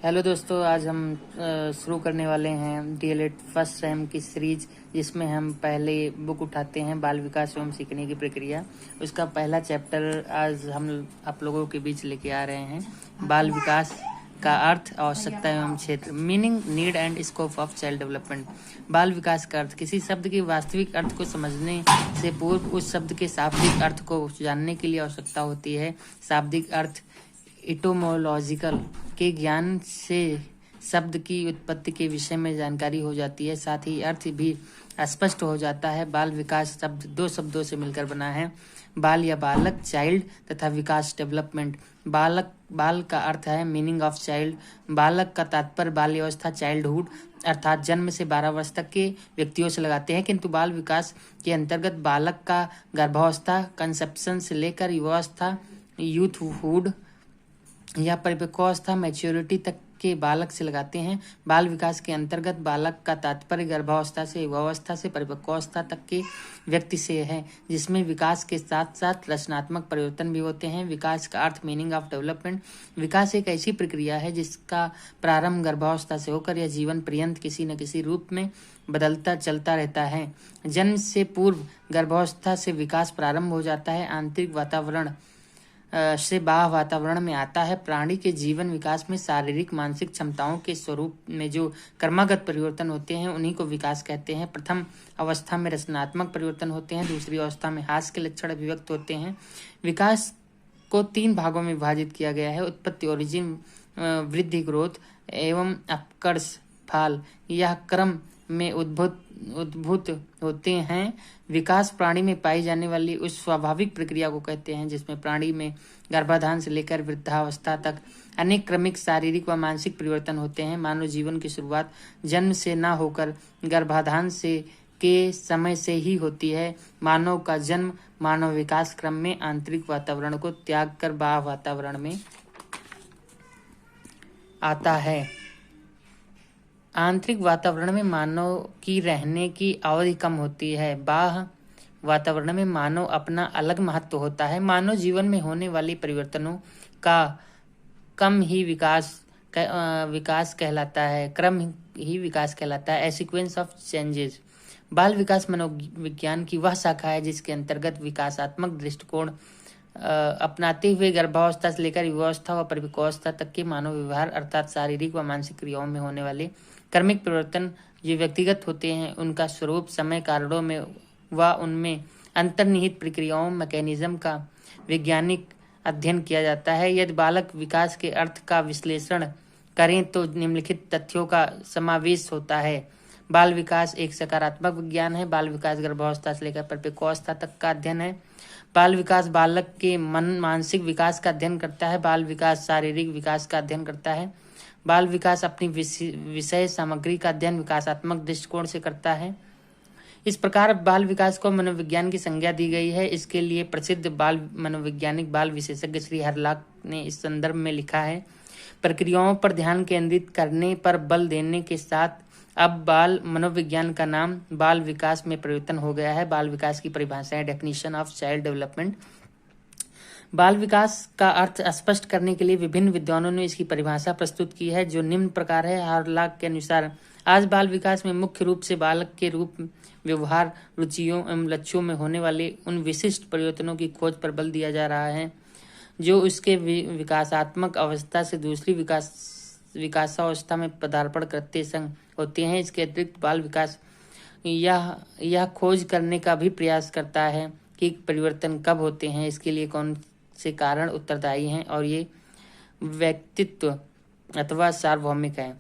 Hello दोस्तों, आज हम शुरू करने वाले हैं डीएलएड फर्स्ट सेम की सीरीज, जिसमें हम पहले बुक उठाते हैं बाल विकास एवं सीखने की प्रक्रिया। उसका पहला चैप्टर आज हम आप लोगों के बीच लेके आ रहे हैं। बाल विकास का अर्थ, आवश्यकता एवं क्षेत्र, meaning, need and scope of child development. बाल विकास का अर्थ, किसी शब्द के वास्तविक अर्थ को समझने से पूर्व उस शब्द के शाब्दिक अर्थ को जानने के लिए आवश्यकता होती है। शाब्दिक अर्थ इटोमोलॉजिकल के ज्ञान से शब्द की उत्पत्ति के विषय में जानकारी हो जाती है, साथ ही अर्थ भी स्पष्ट हो जाता है। बाल विकास शब्द दो शब्दों से मिलकर बना है, बाल या बालक, चाइल्ड, तथा विकास, डेवलपमेंट। बाल का अर्थ है मीनिंग ऑफ चाइल्ड। बालक का तात्पर्य बाल्यावस्था, चाइल्डहुड, अर्थात जन्म से 12 वर्ष तक के व्यक्तियों से लगाते हैं, किंतु बाल विकास के अंतर्गत बालक का गर्भावस्था, कंसेप्शन से लेकर युवावस्था, यूथहुड या परिपक्वावस्था, मैच्योरिटी तक के बालक से लगाते हैं। बाल विकास के अंतर्गत बालक का तात्पर्य गर्भावस्था से युवावस्था से परिपक्वावस्था तक के व्यक्ति से है, जिसमें विकास के साथ साथ रचनात्मक परिवर्तन भी होते हैं। विकास का अर्थ मीनिंग ऑफ डेवलपमेंट। विकास एक ऐसी प्रक्रिया है जिसका प्रारंभ गर्भावस्था से होकर यह जीवन पर्यंत किसी न किसी रूप में बदलता चलता रहता है। जन्म से पूर्व गर्भावस्था से विकास प्रारंभ हो जाता है, आंतरिक वातावरण से बाह्य वातावरण में आता है। प्राणी के जीवन विकास में शारीरिक मानसिक क्षमताओं के स्वरूप में जो क्रमागत परिवर्तन होते हैं उन्हीं को विकास कहते हैं। प्रथम अवस्था में रचनात्मक परिवर्तन होते हैं, दूसरी अवस्था में हास के लक्षण अभिव्यक्त होते हैं। विकास को 3 भागों में विभाजित किया गया है: उत्पत्ति, ओरिजिन, वृद्धि, ग्रोथ, एवं अपकर्ष, फाल। यह क्रम में उद्भूत होते हैं। विकास प्राणी में पाई जाने वाली उस स्वाभाविक प्रक्रिया को कहते हैं जिसमें प्राणी में गर्भाधान से लेकर वृद्धावस्था तक अनेक क्रमिक शारीरिक व मानसिक परिवर्तन होते हैं। मानव जीवन की शुरुआत जन्म से न होकर गर्भाधान से के समय से ही होती है। मानव का जन्म मानव विकास क्रम में आंतरिक वातावरण को त्याग कर बाह्य वातावरण में आता है। आंतरिक वातावरण में मानव की रहने की अवधि कम होती है। बाह्य वातावरण में मानव अपना अलग महत्व होता है। मानव जीवन में होने वाली परिवर्तनों का क्रम ही विकास कहलाता है। ए सीक्वेंस ऑफ चेंजेस। बाल विकास मनोविज्ञान की वह शाखा है जिसके अंतर्गत विकासात्मक दृष्टिकोण अपनाते हुए गर्भावस्था से लेकर युवावस्था व परिपक्वावस्था तक के मानव व्यवहार अर्थात शारीरिक व मानसिक क्रियाओं में होने वाले क्रमिक परिवर्तन जो व्यक्तिगत होते हैं उनका स्वरूप, समय, कारणों में व उनमें अंतर्निहित प्रक्रियाओं, मैकेनिज्म का वैज्ञानिक अध्ययन किया जाता है। यदि बालक विकास के अर्थ का विश्लेषण करें तो निम्नलिखित तथ्यों का समावेश होता है। बाल विकास एक सकारात्मक विज्ञान है। बाल विकास गर्भावस्था से लेकर परिपक्वावस्था तक का अध्ययन है। बाल विकास बालक के मानसिक विकास का अध्ययन करता है। बाल विकास शारीरिक विकास का अध्ययन करता है। बाल विकास अपनी विषय सामग्री का अध्ययन विकासात्मक दृष्टिकोण से करता है। इस प्रकार बाल विकास को मनोविज्ञान की संज्ञा दी गई है। इसके लिए प्रसिद्ध बाल मनोवैज्ञानिक बाल विशेषज्ञ श्री हरलाक ने इस संदर्भ में लिखा है: प्रक्रियाओं पर ध्यान केंद्रित करने पर बल देने के साथ अब बाल मनोविज्ञान का नाम बाल विकास में परिवर्तन हो गया है। बाल विकास की परिभाषा है डेफिनेशन ऑफ चाइल्ड डेवलपमेंट। बाल विकास का अर्थ स्पष्ट करने के लिए विभिन्न विद्वानों ने इसकी परिभाषा प्रस्तुत की है, जो निम्न प्रकार है। हरलाक के अनुसार आज बाल विकास में मुख्य रूप से बालक के रूप, व्यवहार, रुचियों एवं लक्ष्यों में होने वाले उन विशिष्ट परिवर्तनों की खोज पर बल दिया जा रहा है जो उसके विकासात्मक अवस्था से दूसरी विकासावस्था में पदार्पण करते संग होते हैं। इसके अतिरिक्त बाल विकास यह खोज करने का भी प्रयास करता है कि परिवर्तन कब होते हैं, इसके लिए कौन से कारण उत्तरदायी हैं और ये व्यक्तित्व अथवा सार्वभौमिक है।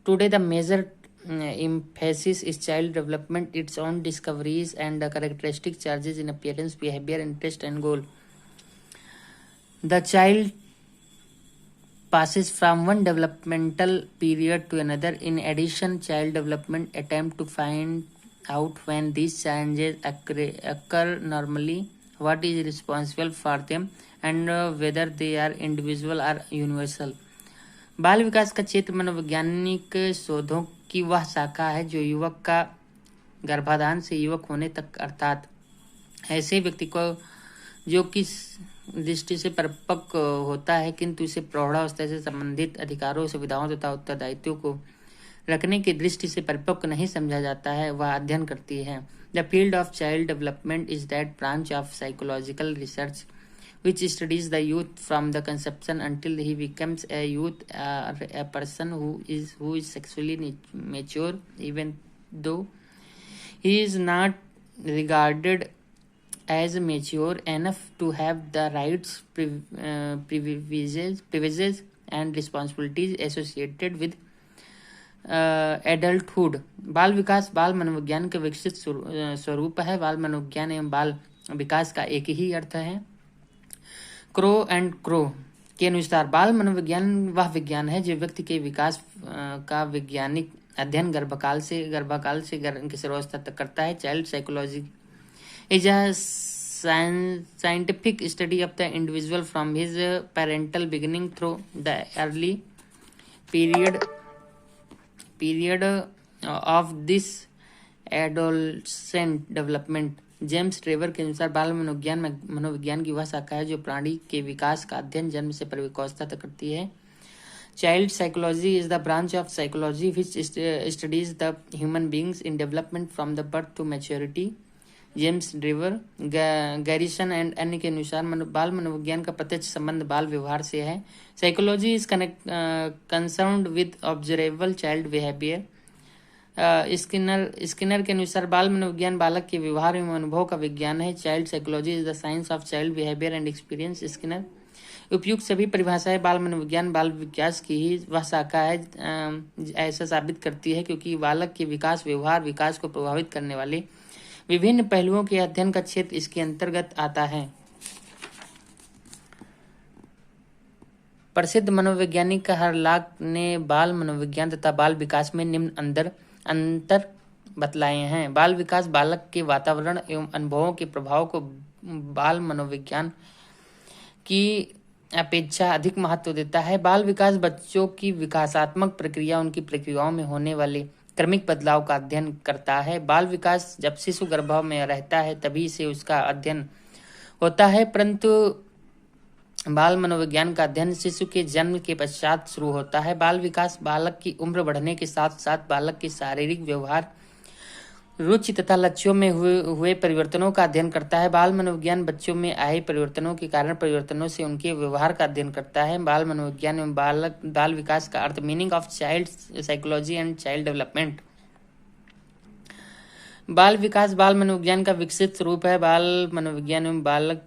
Today the major emphasis is child development, its own discoveries and characteristic changes in appearance, behavior, interest and goal. The child passes from one developmental period to another. In addition, child development attempt to find out when these changes occur normally, what is responsible for them and whether they are individual or universal. बाल विकास का क्षेत्र मनोवैज्ञानिक शोधों की वह शाखा है जो युवक का गर्भाधान से युवक होने तक अर्थात ऐसे व्यक्ति को जो कि दृष्टि से परिपक्व होता है, किंतु इसे प्रौढ़ावस्था से संबंधित अधिकारों, सुविधाओं तथा उत्तरदायित्वों को रखने की दृष्टि से परिपक्व नहीं समझा जाता है, वह अध्ययन करती है। The field of child development is that branch of psychological research which studies the youth from the conception until he becomes a youth, a person who is sexually mature, even though he is not regarded as mature enough to have the rights, privileges and responsibilities associated with adulthood. बाल विकास बाल मनोविज्ञान के विकसित स्वरूप है। बाल मनोविज्ञान एवं बाल विकास का एक ही अर्थ है। क्रो एंड क्रो के अनुसार बाल मनोविज्ञान वह विज्ञान है जो व्यक्ति के विकास का वैज्ञानिक अध्ययन गर्भकाल से किशोरावस्था तक करता है। Child psychology is a scientific study of the individual from his parental beginning through the early period of this adolescent development. James Trevor के अनुसार बाल मनोविज्ञान की वह शाखा है जो प्राणी के विकास का अध्ययन जन्म से परिपक्वावस्था तक करती है। Child psychology is the branch of psychology which studies the human beings in development from the birth to maturity. James Drever, Garrison and अन्य के अनुसार बाल मनोविज्ञान का प्रत्यक्ष संबंध बाल व्यवहार से है। Psychology is concerned with observable child behaviour. Skinner के अनुसार बाल मनोविज्ञान बालक के व्यवहार एवं अनुभव का विज्ञान है। Child psychology is the science of child behaviour and experience. Skinner उपयुक्त सभी परिभाषाएं बाल मनोविज्ञान बाल विकास की ही वह शाखा है ऐसा साबित करती है, क्योंकि बालक के विकास व्यवहार विकास को प्रभावित करने वाले विभिन्न पहलुओं के अध्ययन का क्षेत्र इसके अंतर्गत आता है। प्रसिद्ध मनोवैज्ञानिक हरलॉक ने बाल मनोविज्ञान तथा बाल विकास में निम्न अंतर बतलाए हैं। बाल विकास बालक के वातावरण एवं अनुभवों के प्रभाव को बाल मनोविज्ञान की अपेक्षा अधिक महत्व देता है। बाल विकास बच्चों की विकासात्मक प्रक्रिया उनकी प्रक्रियाओं में होने वाले क्रमिक बदलाव का अध्ययन करता है। बाल विकास जब शिशु गर्भ में रहता है तभी से उसका अध्ययन होता है, परंतु बाल मनोविज्ञान का अध्ययन शिशु के जन्म के पश्चात शुरू होता है। बाल विकास बालक की उम्र बढ़ने के साथ साथ बालक के शारीरिक व्यवहार, रुचि तथा लक्ष्यों में हुए परिवर्तनों का अध्ययन करता है। बाल मनोविज्ञान बच्चों में आए परिवर्तनों के कारण परिवर्तनों से उनके व्यवहार का अध्ययन करता है। बाल मनोविज्ञान एवं बाल विकास का अर्थ meaning of child psychology and child development. बाल विकास बाल मनोविज्ञान का विकसित स्वरूप है। बाल मनोविज्ञान एवं बालक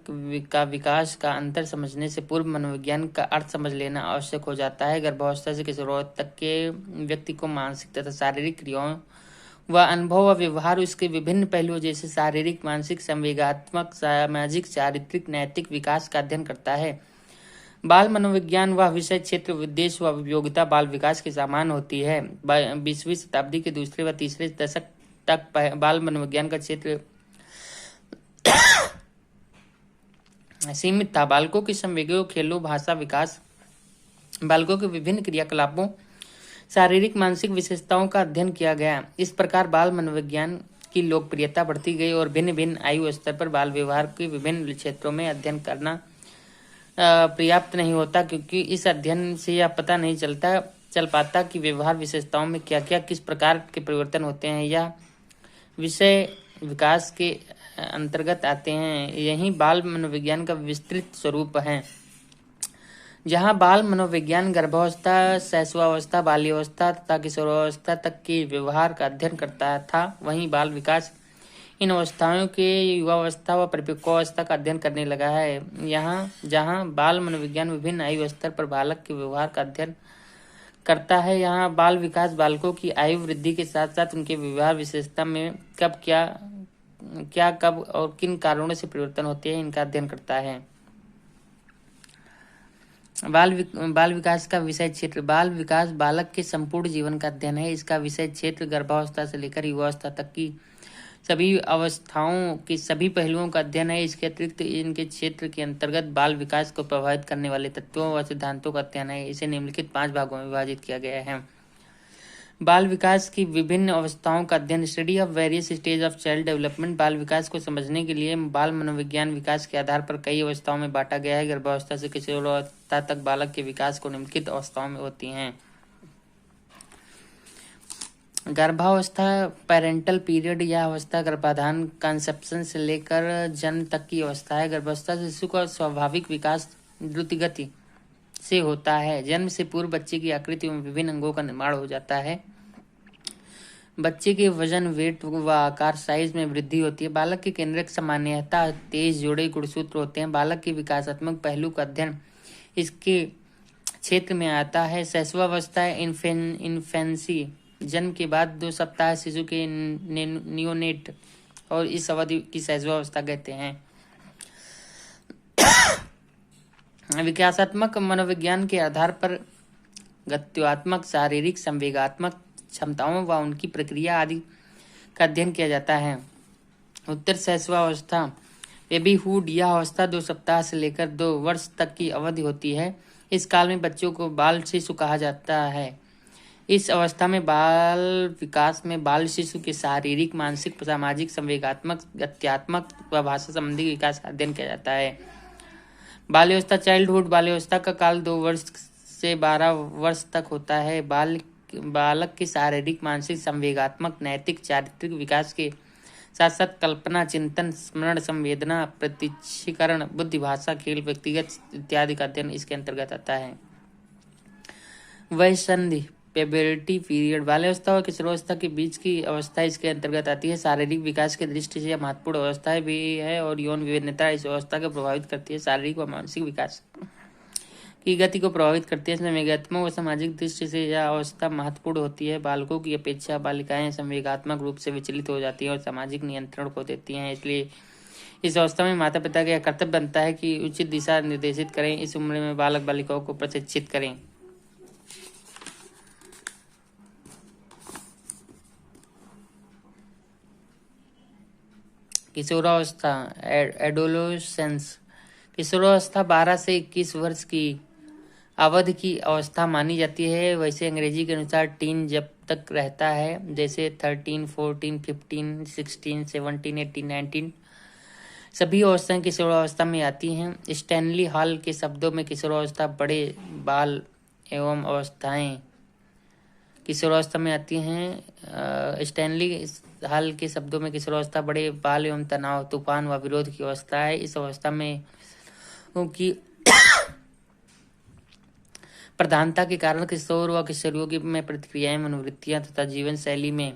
का विकास का अंतर समझने से पूर्व मनोविज्ञान का अर्थ समझ लेना आवश्यक हो जाता है। गर्भावस्था से किशोरावस्था तक के व्यक्ति को मानसिक तथा शारीरिक क्रियाओं व अनुभव व व्यवहार उसके विभिन्न पहलुओं जैसे शारीरिक, मानसिक, संवेगात्मक, सामाजिक, चारित्रिक, नैतिक विकास का अध्ययन करता है। बाल मनोविज्ञान वह विषय क्षेत्र, उद्देश्य व उपयोगिता बाल विकास के समान होती है। 20वीं शताब्दी के दूसरे व तीसरे दशक तक बाल मनोविज्ञान का क्षेत्र सीमित था। बालकों के संवेगों, खेलों, भाषा विकास, बालकों के विभिन्न क्रियाकलापों, शारीरिक मानसिक विशेषताओं का अध्ययन किया गया। इस प्रकार बाल मनोविज्ञान की लोकप्रियता बढ़ती गई और भिन्न भिन्न आयु स्तर पर बाल व्यवहार के विभिन्न क्षेत्रों में अध्ययन करना पर्याप्त नहीं होता, क्योंकि इस अध्ययन से यह पता नहीं चल पाता कि व्यवहार विशेषताओं में क्या क्या किस प्रकार के परिवर्तन होते हैं। यह विषय विकास के अंतर्गत आते हैं। यही बाल मनोविज्ञान का विस्तृत स्वरूप है। जहाँ बाल मनोविज्ञान गर्भावस्था, शैशवावस्था, बाल्यावस्था तथा किशोरावस्था तक के व्यवहार का अध्ययन करता था, वहीं बाल विकास इन अवस्थाओं के युवावस्था व परिपक्वावस्था का अध्ययन करने लगा है। जहाँ बाल मनोविज्ञान विभिन्न आयु स्तर पर बालक के व्यवहार का अध्ययन करता है, यहाँ बाल विकास बालकों की आयु वृद्धि के साथ साथ उनके व्यवहार विशेषता में कब और किन कारणों से परिवर्तन होते हैं इनका अध्ययन करता है। बाल विकास का विषय क्षेत्र बाल विकास बालक के संपूर्ण जीवन का अध्ययन है। इसका विषय क्षेत्र गर्भावस्था से लेकर युवावस्था तक की सभी अवस्थाओं के सभी पहलुओं का अध्ययन है। इसके अतिरिक्त इनके क्षेत्र के अंतर्गत बाल विकास को प्रभावित करने वाले तत्वों व सिद्धांतों का अध्ययन है। इसे निम्नलिखित 5 भागों में विभाजित किया गया है। बाल विकास की विभिन्न अवस्थाओं का अध्ययन, study of various stage of child development. बाल विकास को समझने के लिए बाल मनोविज्ञान विकास के आधार पर कई अवस्थाओं में बांटा गया है। गर्भावस्था से किशोरावस्था तक बालक के विकास को निम्नलिखित अवस्थाओं में होती हैं। गर्भावस्था पेरेंटल पीरियड, यह अवस्था गर्भाधान कंसेप्शन से लेकर जन्म तक की अवस्था है। गर्भावस्था से शिशु का स्वाभाविक विकास द्रुत गति से होता है। जन्म से पूर्व बच्चे की आकृति एवं विभिन्न अंगों का निर्माण हो जाता है। बच्चे के वजन, वेट व आकार साइज में वृद्धि होती है। बालक के केंद्रक सामान्यतः तेज जोड़े गुणसूत्र होते हैं। बालक के विकासात्मक पहलू का अध्ययन इसके क्षेत्र में आता है। शैशवावस्था, इन्फेंसी, जन्म के बाद 2 सप्ताह शिशु के नियोनेट और इस अवधि की शैशवावस्था कहते हैं। विकासात्मक मनोविज्ञान के आधार पर गत्यात्मक, शारीरिक, संवेगात्मक क्षमताओं व उनकी प्रक्रिया आदि का अध्ययन किया जाता है। उत्तर शैशवावस्था, बेबीहुड, यह अवस्था 2 सप्ताह से लेकर 2 वर्ष तक की अवधि होती है। इस काल में बच्चों को बाल शिशु कहा जाता है। इस अवस्था में बाल विकास में बाल शिशु के शारीरिक, मानसिक, सामाजिक, संवेगात्मक, गत्यात्मक व भाषा संबंधी विकास का अध्ययन किया जाता है। बाल्यावस्था, चाइल्डहुड, बाल्यावस्था का काल 2 वर्ष से 12 वर्ष तक होता है। बालक के शारीरिक, मानसिक, संवेगात्मक, नैतिक, चारित्रिक विकास के साथ साथ कल्पना, चिंतन, स्मरण, संवेदना, प्रत्यक्षीकरण, बुद्धि, भाषा, खेल, व्यक्तिगत इत्यादि का अध्ययन इसके अंतर्गत आता है। वयसंधि, प्यूबर्टी पीरियड, बाल्यावस्था और किशोरावस्था के बीच की अवस्था इसके अंतर्गत आती है। शारीरिक विकास की दृष्टि से यह महत्वपूर्ण अवस्था भी है और यौन विभिन्नता इस अवस्था को प्रभावित करती है। शारीरिक व मानसिक विकास की गति को प्रभावित करती है। संवेगात्मक व सामाजिक दृष्टि से यह अवस्था महत्वपूर्ण होती है। बालकों की अपेक्षा बालिकाएं संवेगात्मक रूप से विचलित हो जाती हैं और सामाजिक नियंत्रण खो देती हैं। इसलिए इस अवस्था में माता पिता का कर्तव्य बनता है कि उचित दिशा निर्देशित करें। इस उम्र में बालक बालिकाओं को प्रशिक्षित करें। किशोरावस्था, एडोलेसेंस, किशोरावस्था 12 से 21 वर्ष की अवधि की अवस्था मानी जाती है। वैसे अंग्रेजी के अनुसार टीन जब तक रहता है, जैसे 13, 14, 15, 16, 17, 18, 19, सभी अवस्थाएं किशोरावस्था में आती हैं। स्टैनली हॉल के शब्दों में किशोरावस्था बड़े बाल एवं अवस्थाएं किशोरावस्था में आती हैं। स्टैनली हॉल के शब्दों में किशोरावस्था बड़े बाल एवं तनाव, तूफान व विरोध की अवस्था है। इस अवस्था में उनकी प्रधानता के कारण किशोर व किशोरियों की में प्रतिक्रियाएं, मनोवृत्तियां तथा जीवन शैली में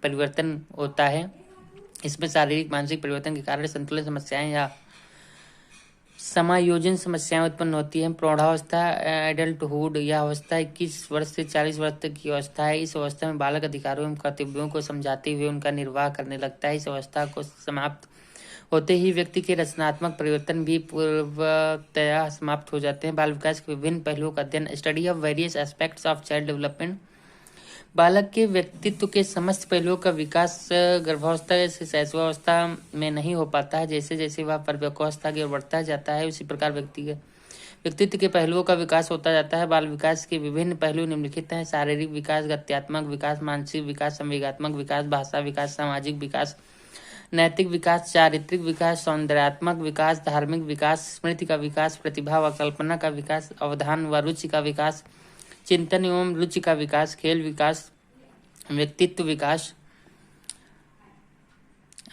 परिवर्तन होता है। इसमें शारीरिक, मानसिक परिवर्तन के कारण संतुलन समस्याएं या समायोजन समस्याएं उत्पन्न होती हैं। प्रौढ़ावस्था, एडल्टहुड, यह अवस्था 21 वर्ष से 40 वर्ष तक की अवस्था है। इस अवस्था में बालक अधिकारों एवं कर्तव्यों को समझाते हुए उनका निर्वाह करने लगता है। इस अवस्था को समाप्त होते ही व्यक्ति के रचनात्मक परिवर्तन भी पूर्वतया समाप्त हो जाते हैं। बाल विकास के विभिन्न पहलुओं का अध्ययन, study of various aspects of child development, बालक के व्यक्तित्व के समस्त पहलुओं का विकास गर्भावस्था से शैशवावस्था में नहीं हो पाता है। जैसे जैसे वह परिपक्वावस्था की ओर बढ़ता जाता है उसी प्रकार व्यक्तित्व के पहलुओं का विकास होता जाता है। बाल विकास के विभिन्न पहलू निम्नलिखित हैं: शारीरिक विकास, गत्यात्मक विकास, मानसिक विकास, संवेगात्मक विकास, भाषा विकास, सामाजिक विकास, नैतिक विकास, चारित्रिक विकास, सौंदर्यात्मक विकास, धार्मिक विकास, स्मृति का विकास, प्रतिभा व कल्पना का विकास, अवधान व रुचि का विकास, चिंतन एवं रुचि का विकास, खेल विकास, व्यक्तित्व विकास।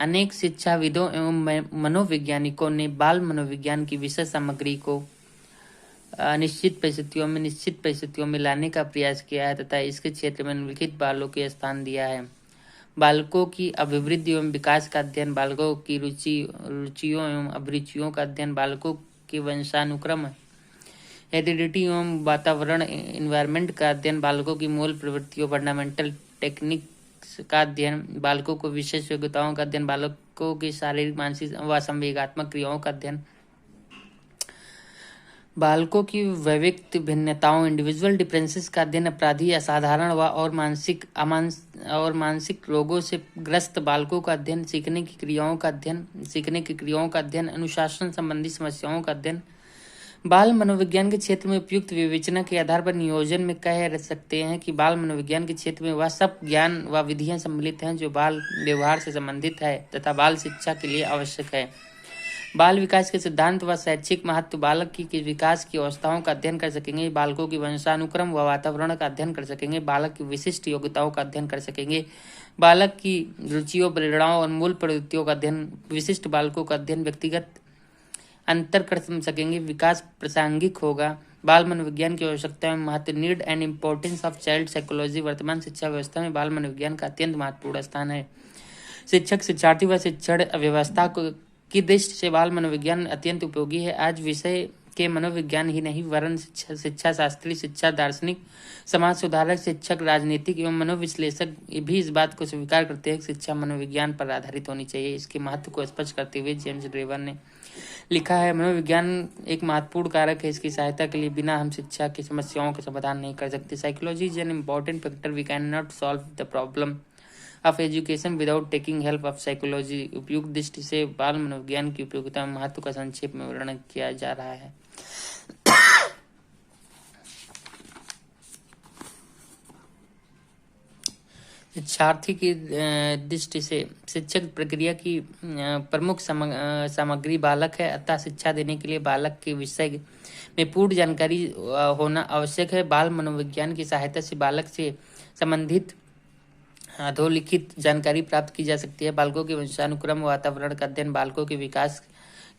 अनेक शिक्षाविदों एवं मनोवैज्ञानिकों ने बाल मनोविज्ञान की विषय सामग्री को निश्चित परिस्थितियों में लाने का प्रयास किया है तथा इसके क्षेत्र में निम्नलिखित बालों के स्थान दिया है: बालकों की अभिवृद्धि एवं विकास का अध्ययन, बालकों की रुचियों एवं अभिरुचियों का अध्ययन, बालकों के वंशानुक्रम, हेरिडिटी एवं वातावरण, एनवायरनमेंट का अध्ययन, बालकों की मूल प्रवृत्तियों, फंडामेंटल टेक्निक्स का अध्ययन, बालकों को विशेष योग्यताओं का अध्ययन, बालकों की शारीरिक, मानसिक व संवेगात्मक क्रियाओं का अध्ययन, बालकों की वैयक्तिक भिन्नताओं, इंडिविजुअल डिफरेंसेस का अध्ययन, अपराधी, असाधारण व और मानसिक रोगों से ग्रस्त बालकों का अध्ययन, सीखने की क्रियाओं का अध्ययन, अनुशासन संबंधी समस्याओं का अध्ययन, बाल मनोविज्ञान के क्षेत्र में उपयुक्त विवेचना के आधार पर नियोजन में कह सकते हैं कि बाल मनोविज्ञान के क्षेत्र में वह सब ज्ञान व विधियां सम्मिलित हैं जो बाल व्यवहार से संबंधित है तथा बाल शिक्षा के लिए आवश्यक है। बाल विकास के सिद्धांत व शैक्षिक महत्व, बालक की विकास की अवस्थाओं का अध्ययन कर सकेंगे, बालकों की वंशानुक्रम व वातावरण का अध्ययन कर सकेंगे, बालक की विशिष्ट योग्यताओं का अध्ययन कर सकेंगे, बालक की रुचियों, प्रेरणाओं और मूल प्रवृत्तियों का अध्ययन, विशिष्ट बालकों का अध्ययन, व्यक्तिगत अंतर कर सकेंगे, विकास प्रासंगिक होगा। बाल मनोविज्ञान की आवश्यकता एवं महत्व, need and importance of child psychology. वर्तमान शिक्षा व्यवस्था में बाल मनोविज्ञान का अत्यंत महत्वपूर्ण स्थान है। शिक्षक, शिक्षार्थी व शिक्षण व्यवस्था की दृष्टि से बाल मनोविज्ञान अत्यंत उपयोगी है। आज विषय के मनोविज्ञान ही नहीं वरन शिक्षा शास्त्री, शिक्षा दार्शनिक, समाज सुधारक, शिक्षक, राजनीतिक एवं मनोविश्लेषक भी इस बात को स्वीकार करते हैं कि शिक्षा मनोविज्ञान पर आधारित होनी चाहिए। इसके महत्व को स्पष्ट करते हुए जेम्स ड्रेवर ने लिखा है, मनोविज्ञान एक महत्वपूर्ण कारक है। इसकी सहायता के लिए बिना हम शिक्षा की समस्याओं का समाधान नहीं कर सकते। Psychology is an important factor, we cannot solve the problem of education without taking help of psychology. उपयुक्त दृष्टि से बाल मनोविज्ञान की उपयोगिता और महत्व का संक्षेप में वर्णन किया जा रहा है। शिक्षार्थी की दृष्टि से शिक्षक प्रक्रिया की प्रमुख सामग्री बालक है, अतः शिक्षा देने के लिए बालक के विषय में पूर्ण जानकारी होना आवश्यक है। बाल मनोविज्ञान की सहायता से बालक से संबंधित अधोलिखित जानकारी प्राप्त की जा सकती है। बालकों के वंशानुक्रम, वातावरण का अध्ययन, बालकों के विकास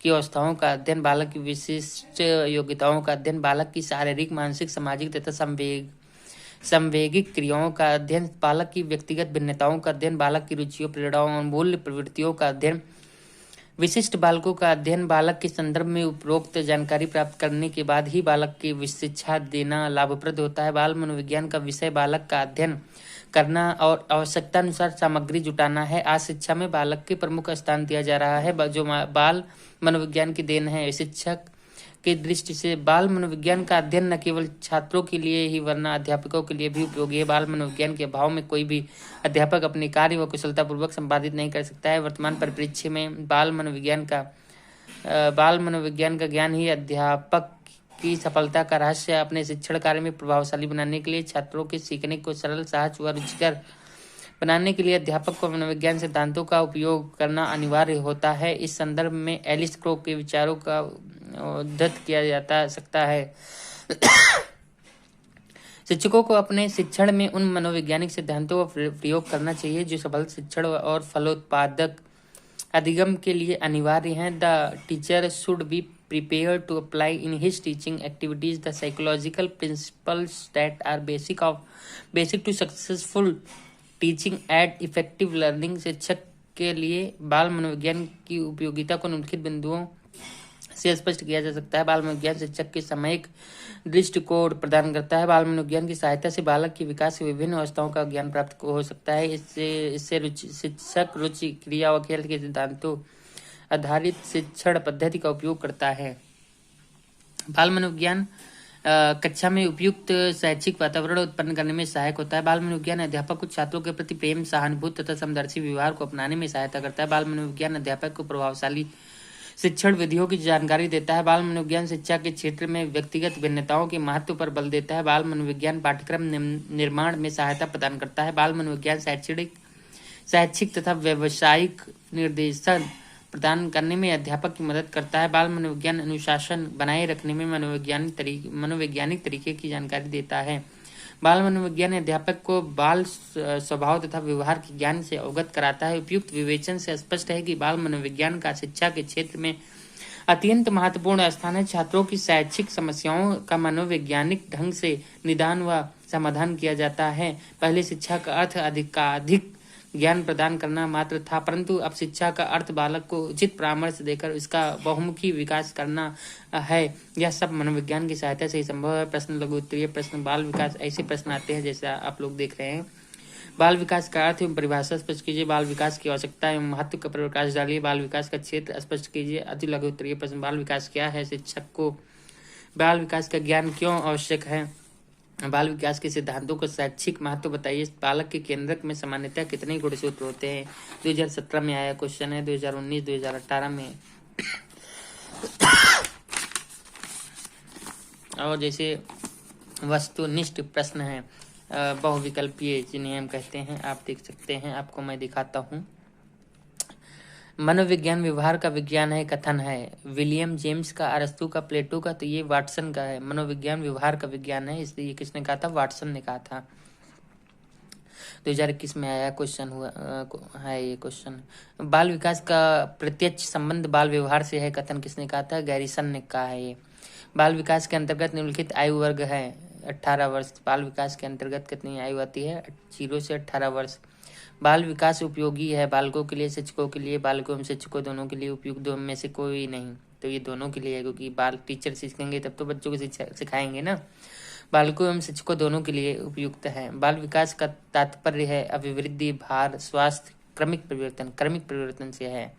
की अवस्थाओं का अध्ययन, बालक की विशिष्ट योग्यताओं का अध्ययन, बालक की शारीरिक, मानसिक, सामाजिक तथा संवेगिक क्रियाओं का अध्ययन, बालक की व्यक्तिगत भिन्नताओं का अध्ययन, बालक की रुचियों, प्रेरणाओं और मूल्य प्रवृत्तियों का अध्ययन, विशिष्ट बालकों का अध्ययन। बालक के संदर्भ में उपरोक्त जानकारी प्राप्त करने के बाद ही बालक की शिक्षा देना लाभप्रद होता है। बाल मनोविज्ञान का विषय बालक का अध्ययन करना और आवश्यकता अनुसार सामग्री जुटाना है। आज शिक्षा में बालक के प्रमुख स्थान दिया जा रहा है, जो बाल मनोविज्ञान की देन है। शिक्षक की दृष्टि से बाल मनोविज्ञान का अध्ययन न केवल छात्रों के लिए ही वरन अध्यापकों के लिए भी उपयोगी है। बाल मनोविज्ञान के अभाव में कोई भी अध्यापक अपने कार्य व कुशलतापूर्वक संपादित नहीं कर सकता है। वर्तमान परिप्रेक्ष्य में बाल मनोविज्ञान का ज्ञान ही अध्यापक की सफलता का रहस्य है। अपने शिक्षण कार्य में प्रभावशाली बनाने के लिए, छात्रों के सीखने को सरल, सहज व रुचिकर बनाने के लिए अध्यापक को मनोविज्ञान सिद्धांतों का उपयोग करना अनिवार्य होता है। इस संदर्भ में एलिस क्रो के विचारों का उद्धृत किया जा सकता है। शिक्षकों को अपने शिक्षण में उन मनोवैज्ञानिक सिद्धांतों का प्रयोग करना चाहिए जो सबल शिक्षण और फलोत्पादक अधिगम के लिए अनिवार्य हैं। The teacher should be prepared to apply in his teaching activities the psychological principles that are basic to successful teaching and effective learning। शिक्षक के लिए बाल मनोविज्ञान की उपयोगिता को निम्नलिखित बिंदुओं से स्पष्ट किया जा सकता है। बाल मनोविज्ञान शिक्षक के सामयिक दृष्टिकोण प्रदान करता है। बाल मनोविज्ञान की सहायता से बालक की विकास की विभिन्न अवस्थाओं का ज्ञान प्राप्त हो सकता है। इससे शिक्षक रुचि, क्रिया व खेल के सिद्धांतों आधारित शिक्षण पद्धति का उपयोग करता है। बाल मनोविज्ञान कक्षा में उपयुक्त शैक्षिक वातावरण उत्पन्न करने में सहायक होता है। बाल मनोविज्ञान अध्यापक को छात्रों के प्रति प्रेम, सहानुभूति तथा समदर्शी व्यवहार को अपनाने में सहायता करता है। बाल मनोविज्ञान अध्यापक को प्रभावशाली शिक्षण विधियों की जानकारी देता है। बाल मनोविज्ञान शिक्षा के क्षेत्र में व्यक्तिगत भिन्नताओं के महत्व पर बल देता है। बाल मनोविज्ञान पाठ्यक्रम निर्माण में सहायता प्रदान करता है। बाल मनोविज्ञान शैक्षिक तथा व्यावसायिक निर्देशन प्रदान करने में अध्यापक की मदद करता है। बाल मनोविज्ञान अनुशासन बनाए रखने में मनोवैज्ञानिक तरीके की जानकारी देता है। बाल मनोविज्ञान अध्यापक को बाल स्वभाव तथा व्यवहार के ज्ञान से अवगत कराता है। उपयुक्त विवेचन से स्पष्ट है कि बाल मनोविज्ञान का शिक्षा के क्षेत्र में अत्यंत महत्वपूर्ण स्थान है। छात्रों की शैक्षिक समस्याओं का मनोवैज्ञानिक ढंग से निदान व समाधान किया जाता है। पहले शिक्षा का अर्थ अधिक ज्ञान प्रदान करना मात्र था, परंतु अब शिक्षा का अर्थ बालक को उचित परामर्श देकर इसका बहुमुखी विकास करना है। यह सब मनोविज्ञान की सहायता से ही संभव है। प्रश्न, लघु उत्तरीय प्रश्न, बाल विकास, ऐसे प्रश्न आते हैं जैसे आप लोग देख रहे हैं। बाल विकास का अर्थ एवं परिभाषा स्पष्ट कीजिए। बाल विकास की आवश्यकता एवं महत्व का प्रकाश डालिए। बाल विकास का क्षेत्र स्पष्ट कीजिए। अति लघु उत्तरीय प्रश्न, बाल विकास क्या है? शिक्षक को बाल विकास का ज्ञान क्यों आवश्यक है? बाल विकास के सिद्धांतों का शैक्षिक महत्व बताइए। बालक के केंद्रक में सामान्यतः कितने गुणसूत्र होते हैं? 2017 में आया क्वेश्चन है, 2019, 2018 में। और जैसे वस्तुनिष्ठ प्रश्न है, बहुविकल्पीय जिन्हें हम कहते हैं, आप देख सकते हैं, आपको मैं दिखाता हूँ। मनोविज्ञान व्यवहार का विज्ञान है, कथन है। विलियम जेम्स का, अरस्तु का, प्लेटो का, तो ये वाटसन का है। मनोविज्ञान व्यवहार का विज्ञान है, इसलिए ये किसने कहा था? वाटसन ने कहा था। 2021 में आया क्वेश्चन हुआ है ये क्वेश्चन। बाल विकास का प्रत्यक्ष संबंध बाल व्यवहार से है, कथन किसने कहा था? गैरिसन ने कहा है ये। बाल विकास के अंतर्गत निम्नलिखित आयु वर्ग है 18 वर्ष। बाल विकास के अंतर्गत कितनी आयु आती है? 0 से 18 वर्ष। बाल विकास उपयोगी है बालकों के लिए, शिक्षकों के लिए, बालकों एवं शिक्षकों दोनों के लिए उपयुक्त दो में से कोई नहीं, तो ये दोनों के लिए है, क्योंकि बाल टीचर सीखेंगे तब तो बच्चों को सिखाएंगे ना। बालकों एवं शिक्षकों दोनों के लिए उपयुक्त है। बाल विकास का तात्पर्य है अभिवृद्धि, भार, स्वास्थ्य, क्रमिक परिवर्तन से है।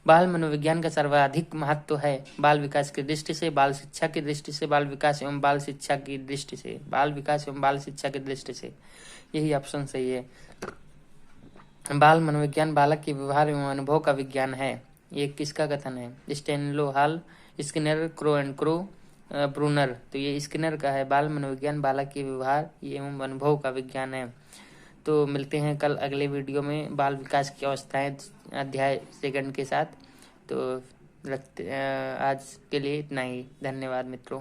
बाल मनोविज्ञान का सर्वाधिक महत्व है बाल विकास की दृष्टि से, बाल शिक्षा की दृष्टि से, बाल विकास एवं बाल शिक्षा की दृष्टि से, बाल विकास एवं बाल शिक्षा की दृष्टि से। यही ऑप्शन सही है। बाल मनोविज्ञान बालक के व्यवहार एवं अनुभव का विज्ञान है। ये किसका कथन है? Stanley, Hall, Skinner, Crow and Crow, Bruner, तो ये स्किनर का है। बाल मनोविज्ञान बालक के व्यवहार एवं अनुभव का विज्ञान है। तो मिलते हैं कल अगले वीडियो में बाल विकास की अवस्थाएं अध्याय 2 के साथ। तो आज के लिए इतना ही। धन्यवाद मित्रों।